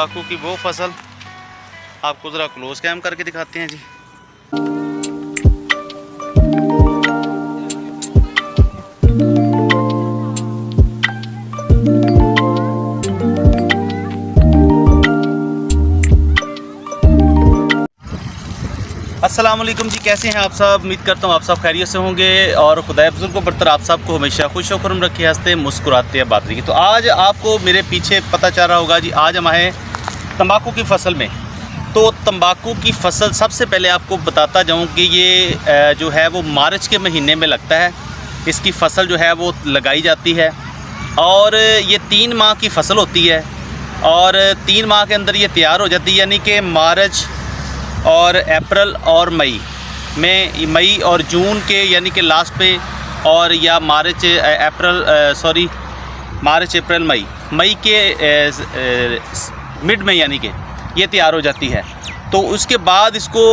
तंबाकू की वो फसल आपको ज़रा क्लोज कैम करके दिखाते हैं जी। अस्सलाम वालेकुम जी, कैसे हैं आप सब। उम्मीद करता हूँ आप सब खैरियत से होंगे और खुदा बुजुर्ग को बरतर आप सबको हमेशा खुश खुरम रखे, हंसते मुस्कुराते या बात रखिए। तो आज आपको मेरे पीछे पता चल रहा होगा जी, आज हम आए तंबाकू की फसल में। तो तंबाकू की फसल सबसे पहले आपको बताता जाऊँ कि ये जो है वो मार्च के महीने में लगता है। इसकी फसल जो है वो लगाई जाती है और ये 3 माह की फसल होती है और 3 माह के अंदर ये तैयार हो जाती है, यानी कि मार्च और अप्रैल और मई और जून के यानी कि लास्ट पे, और या मार्च अप्रैल मई के मिड में यानी कि ये तैयार हो जाती है। तो उसके बाद इसको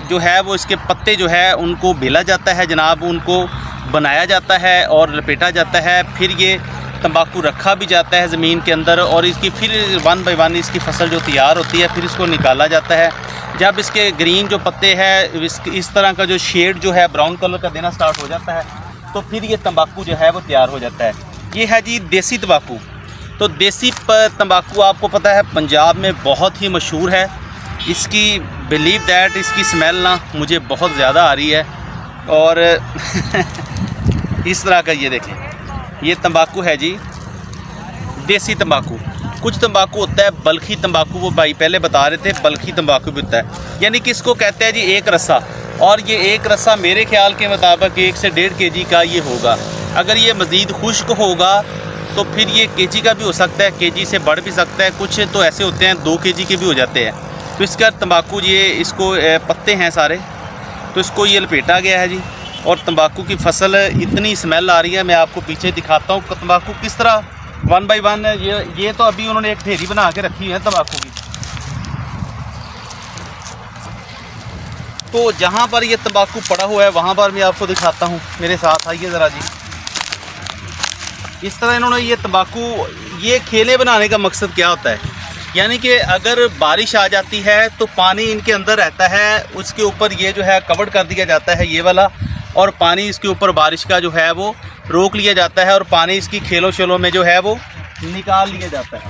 जो है वो इसके पत्ते जो है उनको बेला जाता है जनाब, उनको बनाया जाता है और लपेटा जाता है। फिर ये तंबाकू रखा भी जाता है ज़मीन के अंदर और इसकी फिर 1 बाय 1 इसकी फसल जो तैयार होती है फिर इसको निकाला जाता है। जब इसके ग्रीन जो पत्ते हैं इस तरह का जो शेड जो है ब्राउन कलर का देना स्टार्ट हो जाता है, तो फिर ये तंबाकू जो है वो तैयार हो जाता है। ये है जी देसी तंबाकू। तो देसी तंबाकू आपको पता है पंजाब में बहुत ही मशहूर है। इसकी बिलीव दैट इसकी स्मेल ना मुझे बहुत ज़्यादा आ रही है और इस तरह का ये देखें, ये तंबाकू है जी देसी तंबाकू। कुछ तंबाकू होता है बल्खी तंबाकू, वो भाई पहले बता रहे थे, बल्खी तंबाकू भी होता है, यानी कि इसको कहते हैं जी एक रस्सा। और ये एक रस्सा मेरे ख्याल के मुताबिक 1 से 1.5 kg का ये होगा। अगर ये मज़ीद खुश्क होगा तो फिर ये kg का भी हो सकता है, kg से बढ़ भी सकता है। कुछ तो ऐसे होते हैं 2 kg के भी हो जाते हैं। तो इसका तंबाकू ये इसको पत्ते हैं सारे, तो इसको ये लपेटा गया है जी। और तंबाकू की फसल इतनी स्मेल आ रही है, मैं आपको पीछे दिखाता हूँ तंबाकू किस तरह 1 बाय 1 ये तो अभी उन्होंने एक ढेरी बना के रखी है तंबाकू की। तो जहाँ पर ये तंबाकू पड़ा हुआ है वहाँ पर मैं आपको दिखाता हूँ, मेरे साथ आइए ज़रा जी। इस तरह इन्होंने ये तंबाकू, ये खेले बनाने का मकसद क्या होता है, यानी कि अगर बारिश आ जाती है तो पानी इनके अंदर रहता है, उसके ऊपर ये जो है कवर कर दिया जाता है ये वाला, और पानी इसके ऊपर बारिश का जो है वो रोक लिया जाता है और पानी इसकी खेलों शेलों में जो है वो निकाल लिया जाता है।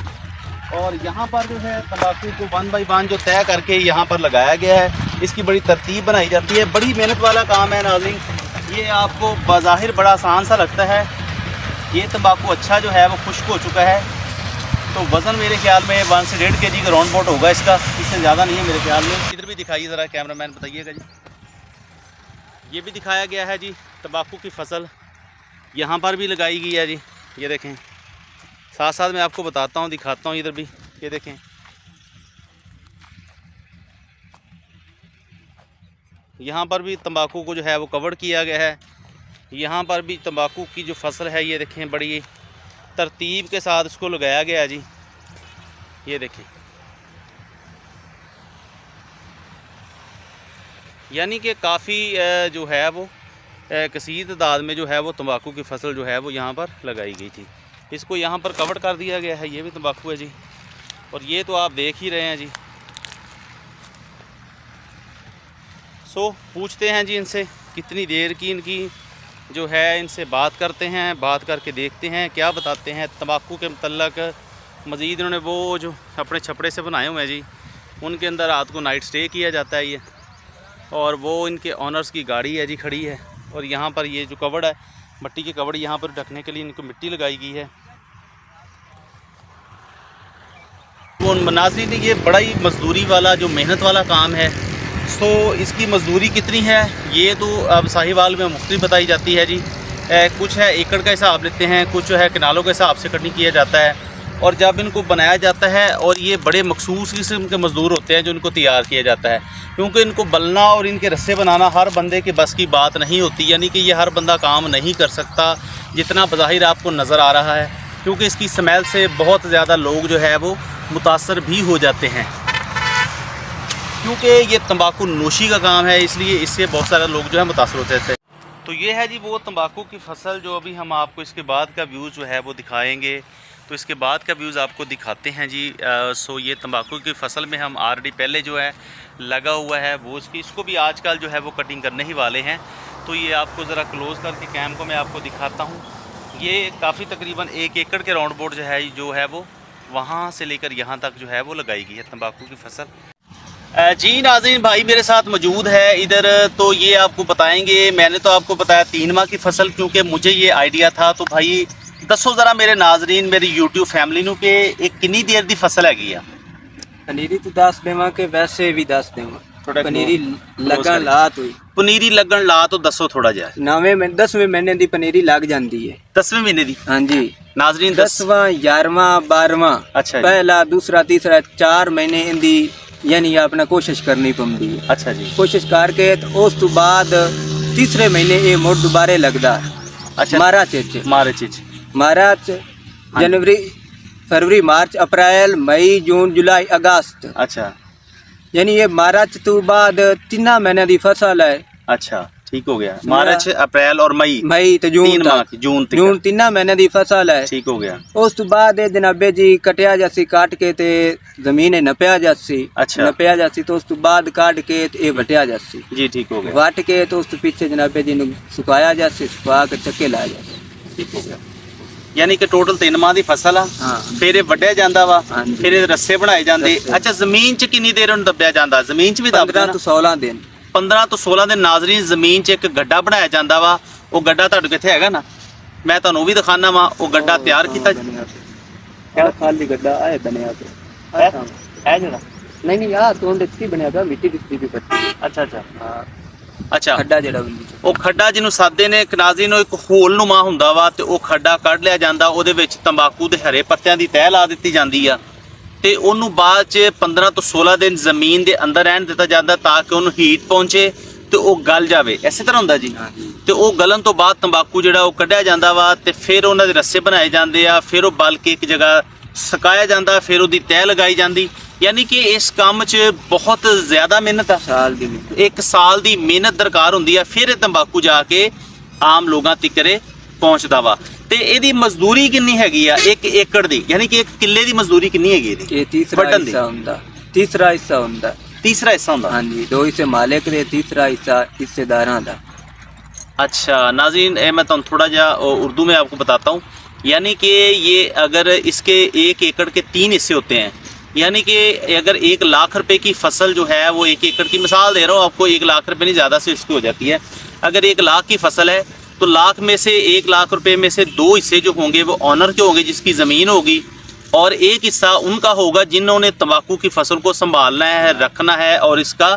और यहाँ पर जो है तंबाकू को 1 बाय 1 जो तय करके यहाँ पर लगाया गया है, इसकी बड़ी तरतीब बनाई जाती है। बड़ी मेहनत वाला काम है नाज़रीन। ये आपको बाज़ाहिर बड़ा आसान सा लगता है। ये तंबाकू अच्छा जो है वो खुश्क हो चुका है, तो वज़न मेरे ख्याल में 1 से 1.5 kg का राउंड बोट होगा इसका, इससे ज़्यादा नहीं है मेरे ख्याल में। इधर भी दिखाइए ज़रा, कैमरामैन बताइएगा जी। ये भी दिखाया गया है जी तंबाकू की फसल, यहाँ पर भी लगाई गई है जी। ये देखें, साथ साथ मैं आपको बताता हूँ, दिखाता हूँ। इधर भी ये देखें, यहाँ पर भी तंबाकू को जो है वो कवर किया गया है। यहाँ पर भी तंबाकू की जो फसल है ये देखें, बड़ी तरतीब के साथ इसको लगाया गया है जी। ये देखें, यानी कि काफ़ी जो है वो कसीर तादाद में जो है वो तंबाकू की फसल जो है वो यहाँ पर लगाई गई थी। इसको यहाँ पर कवर कर दिया गया है। ये भी तंबाकू है जी, और ये तो आप देख ही रहे हैं जी। सो पूछते हैं जी इनसे कितनी देर की इनकी जो है, इनसे बात करते हैं, बात करके देखते हैं क्या बताते हैं तंबाकू के मतलब। मज़ीद इन्होंने वो जो अपने छपड़े से बनाए हुए हैं जी, उनके अंदर रात को नाइट स्टे किया जाता है ये। और वो इनके ऑनर्स की गाड़ी है जी, खड़ी है। और यहाँ पर ये जो कवड़ है, मिट्टी की कवड़, यहाँ पर ढकने के लिए इनको मिट्टी लगाई गई है। वो नाज़रीन, ये बड़ा ही मज़दूरी वाला जो मेहनत वाला काम है। सो इसकी मज़दूरी कितनी है ये तो अब साहिवाल में मुख्तलिफ बताई जाती है जी। कुछ है एकड़ का हिसाब लेते हैं, कुछ जो है किनालों के हिसाब से कटनी किया जाता है। और जब इनको बनाया जाता है, और ये बड़े मखसूस किस्म के मज़दूर होते हैं जो इनको तैयार किया जाता है, क्योंकि इनको बलना और इनके रस्से बनाना हर बंदे के बस की बात नहीं होती। यानी कि ये हर बंदा काम नहीं कर सकता जितना बज़ाहिर आपको नज़र आ रहा है, क्योंकि इसकी स्मेल से बहुत ज़्यादा लोग जो है वो मुतासर भी हो जाते हैं। क्योंकि ये तंबाकू नोशी का काम है, इसलिए इससे बहुत सारे लोग जो है मुतासर होते हैं। तो ये है जी वो तंबाकू की फसल जो अभी हम आपको इसके बाद का व्यू जो है वो दिखाएंगे। तो इसके बाद का व्यूज़ आपको दिखाते हैं जी। सो ये तंबाकू की फसल में हम ऑलरेडी पहले जो है लगा हुआ है वो इसको भी आजकल जो है वो कटिंग करने ही वाले हैं। तो ये आपको ज़रा क्लोज़ करके कैम को मैं आपको दिखाता हूँ। ये काफ़ी तकरीबन 1 एकड़ के राउंड बोर्ड जो है वो वहाँ से लेकर यहाँ तक जो है वो लगाई गई है तंबाकू की फसल। जी नाज़रीन, भाई मेरे साथ मौजूद है इधर, तो ये आपको बताएंगे। मैंने तो आपको बताया 3 माह की फसल, क्योंकि मुझे ये आइडिया था। तो भाई दसो ज़रा मेरे नाज़रीन, मेरी यूट्यूब फैमिली नूं कि एक कितनी देर दी फसल हैगी आ? पनीरी तो दस देव के वैसे भी दस देव। पनीरी लगन ला तो पनीरी लगन ला तो दसो थोड़ा जिहा। 10वें महीने दी पनीरी लग जाती है। 10वें महीने दी? हाँ जी नाज़रीन, 10वां 11वां 12वां। अच्छा, पहला दूसरा तीसरा 4 महीने इंदी यानी अपना कोशिश करनी पड़ती है। अच्छा जी। कोशिश करके तो उस तो बाद तीसरे महीने ये मुड़ दोबारे लगता है। अच्छा, मार्च जनवरी फरवरी मार्च अप्रैल मई जून जुलाई अगस्त। अच्छा, यानी ये मार्च तो बाद 3 महीने की फसल है। अच्छा ठीक हो गया। मार्च अप्रैल और मई तो जून तक, जून 3 महीने की फसल है। ठीक हो गया। उस तो बाद जनाबे जी कटिया जासी काट के ते जमीन नपया जासी। अच्छा, नपया जासी तो उस तो बाद काट के ये वटिया जासी जी। ठीक हो गया। वट के तो उस तो पीछे जनाबे जी ने सुखाया जासी, सुखा के चक्के लाया जासी। ठीक हो गया। यानी कि टोटल 3 माह की फसल आ। हाँ। फिर ये वड्डिया जांदा वा, फिर ये रस्से बनाए जाते। अच्छा, जमीन च कितनी देर उन्हें दबिया जाता? जमीन च भी 15 तो 16 दिन। 15 ਤੋਂ 16 ਦਿਨ ਨਾਜ਼ਰੀਨ ਜ਼ਮੀਨ 'ਚ ਇੱਕ ਗੱਡਾ ਬਣਾਇਆ ਜਾਂਦਾ ਵਾ। ਉਹ ਗੱਡਾ ਤੁਹਾਡੇ ਕਿੱਥੇ ਹੈਗਾ ਨਾ, ਮੈਂ ਤੁਹਾਨੂੰ ਉਹ ਵੀ ਦਿਖਾਣਾ ਵਾ। ਉਹ ਗੱਡਾ ਤਿਆਰ ਕੀਤਾ ਖਾਲੀ ਗੱਡਾ ਆਏ ਬਣਿਆ ਤੇ ਹੈ ਜਿਹੜਾ ਨਹੀਂ ਆ ਤੋਂ ਦਿੱਤੀ ਬਣਿਆ ਪਿਆ ਮਿੱਟੀ ਦਿੱਤੀ ਵੀ ਪੱਟੀ। ਅੱਛਾ ਹਾਂ ਅੱਛਾ, ਖੱਡਾ ਜਿਹੜਾ ਉਹ ਖੱਡਾ ਜਿਹਨੂੰ ਸਾਦੇ ਨੇ ਨਾਜ਼ਰੀਨ, ਉਹ ਇੱਕ ਹੋਲ ਨੂਮਾ ਹੁੰਦਾ ਵਾ ਤੇ ਉਹ ਖੱਡਾ ਕੱਢ ਲਿਆ ਜਾਂਦਾ। ਉਹਦੇ ਵਿੱਚ ਤੰਬਾਕੂ ਦੇ ਹਰੇ ਪੱਤਿਆਂ ਦੀ ਤਹਿ ਲਾ ਦਿੱਤੀ ਜਾਂਦੀ ਆ ਤੇ ਉਹਨੂੰ ਬਾਅਦ 'ਚ 15 ਤੋਂ 16 ਦਿਨ ਜ਼ਮੀਨ ਦੇ ਅੰਦਰ ਰਹਿਣ ਦਿੱਤਾ ਜਾਂਦਾ ਤਾਂ ਕਿ ਉਹਨੂੰ ਹੀਟ ਪਹੁੰਚੇ ਤੇ ਉਹ ਗਲ ਜਾਵੇ। ਇਸੇ ਤਰ੍ਹਾਂ ਹੁੰਦਾ ਜੀ। ਤੇ ਉਹ ਗਲਣ ਤੋਂ ਬਾਅਦ ਤੰਬਾਕੂ ਜਿਹੜਾ ਉਹ ਕੱਢਿਆ ਜਾਂਦਾ ਵਾ ਤੇ ਫਿਰ ਉਹਨਾਂ ਦੇ ਰੱਸੇ ਬਣਾਏ ਜਾਂਦੇ ਆ। ਫਿਰ ਉਹ ਬਲ ਕੇ ਇੱਕ ਜਗ੍ਹਾ ਸੁਕਾਇਆ ਜਾਂਦਾ, ਫਿਰ ਉਹਦੀ ਤਹਿ ਲਗਾਈ ਜਾਂਦੀ। यानी कि इस काम च बहुत ज़्यादा मेहनत है। 1 साल की मेहनत दरकार होंदी है, फिर तंबाकू जाके आम लोगों तक पहुँचता वा। ते इहदी मजदूरी कितनी हैगी आ 1 एकड़ दी? यानी कि 1 किले की मजदूरी कितनी हैगी इहदी? तीसरा हिस्सा हुंदा। तीसरा हिस्सा हुंदा। हाँ जी, 2 हिस्से मालिक दे, तीसरा हिस्सा हिस्सेदारां दा। अच्छा नाज़रीन, मैं तुहानूं थोड़ा जिहा उर्दू में आपको बताता हूँ। यानी कि ये अगर इसके 1 एकड़ के 3 हिस्से होते हैं, यानी कि अगर 1 लाख रुपए की फसल जो है वो 1 एकड़ की, मिसाल दे रहा हूँ आपको, 1 लाख रुपए नहीं, ज़्यादा से इसकी हो जाती है। अगर 1 लाख की फसल है तो लाख में से 1 लाख रुपए में से 2 हिस्से जो होंगे वो ऑनर के होंगे जिसकी ज़मीन होगी, और 1 हिस्सा उनका होगा जिन्होंने तंबाकू की फसल को संभालना है, रखना है और इसका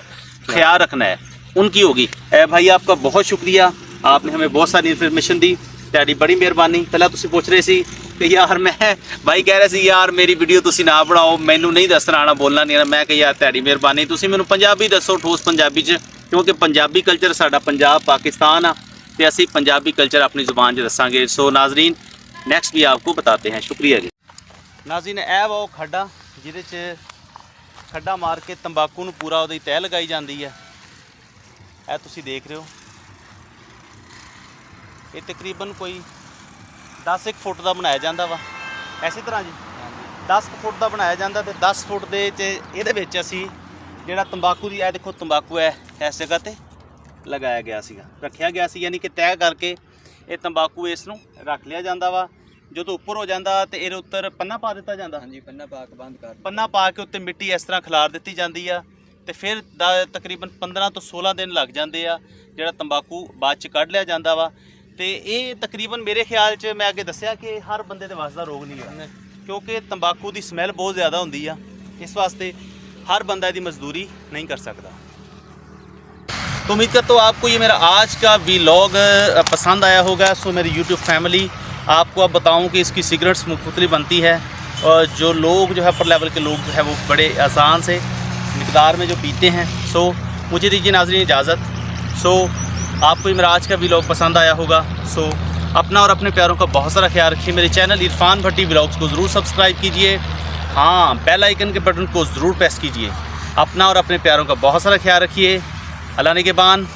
ख्याल रखना है, उनकी होगी। भाई आपका बहुत शुक्रिया, आपने हमें बहुत सारी इन्फॉर्मेशन दी, ਤੁਹਾਡੀ बड़ी मेहरबानी। पहला तुसीं पूछ रहे सी कि यार मैं भाई कह रहे सी यार मेरी वीडियो तुसीं ना बनाओ, मैनू नहीं दसना आना, बोलना नहीं आना। मैं कहा यार ਤੁਹਾਡੀ मेहरबानी, तुसीं मैनू पंजाबी दसो ठोस पंजाबी च, क्योंकि पंजाबी कल्चर साडा पंजाब पाकिस्तान आ ते असीं पंजाबी कल्चर अपनी जुबान च दसांगे। सो नाज़रीन नैक्सट भी आपको बताते हैं। शुक्रिया जी। नाज़रीन ए वो खड्डा जिहदे च खड्डा मार के तंबाकू नूं पूरा उहदी तह लगाई जाती है। ਇਹ ਤੁਸੀਂ देख रहे हो, ये तकरीबन कोई 10 फुट का बनाया जाता वा। इसी तरह जी 10 फुट का बनाया जाता, तो 10 फुट के ये असी जो तंबाकू की, देखो तंबाकू है इस जगह पर लगाया गया सीगा, रखा गया सी, यानी कि तय करके ये तंबाकू इसनूं रख लिया जाता वा। जो तो उपर हो जाता तो ये उत्तर पन्ना पा दिता जाता। हाँ जी, पन्ना पा के बंद कर, पन्ना पा के उत्ते मिट्टी इस तरह खिलार दी जाती है। तो फिर तकरीबन 15 ਤੋਂ 16 दिन लग जाते हैं जो तंबाकू बाद च कढ़ लिया जाता वा। तो ये तकरीबन मेरे ख्याल च मैं अगे दसिया कि हर बंदे के वास का रोग नहीं है, क्योंकि तंबाकू की स्मैल बहुत ज़्यादा होंदी है, इस वास्ते हर बंदा इसकी मजदूरी नहीं कर सकता। तो उम्मीद करता हूँ आपको ये मेरा आज का व्लॉग पसंद आया होगा। सो मेरी यूट्यूब फैमिली, आपको अब बताऊँ कि इसकी सिगरेट्स मुख्तलिफ बनती है, और जो लोग जो है अपर लेवल के लोग जो है वो बड़े आसान से मिकदार में जो पीते हैं। सो मुझे दीजिए नाज़रीन इजाज़त। सो आपको मेरा आज का व्लॉग पसंद आया होगा। सो अपना और अपने प्यारों का बहुत सारा ख्याल रखिए। मेरे चैनल इरफान भट्टी व्लॉग्स को ज़रूर सब्सक्राइब कीजिए, हाँ बेल आइकन के बटन को ज़रूर प्रेस कीजिए। अपना और अपने प्यारों का बहुत सारा ख्याल रखिए। अल्लाह निगहबान।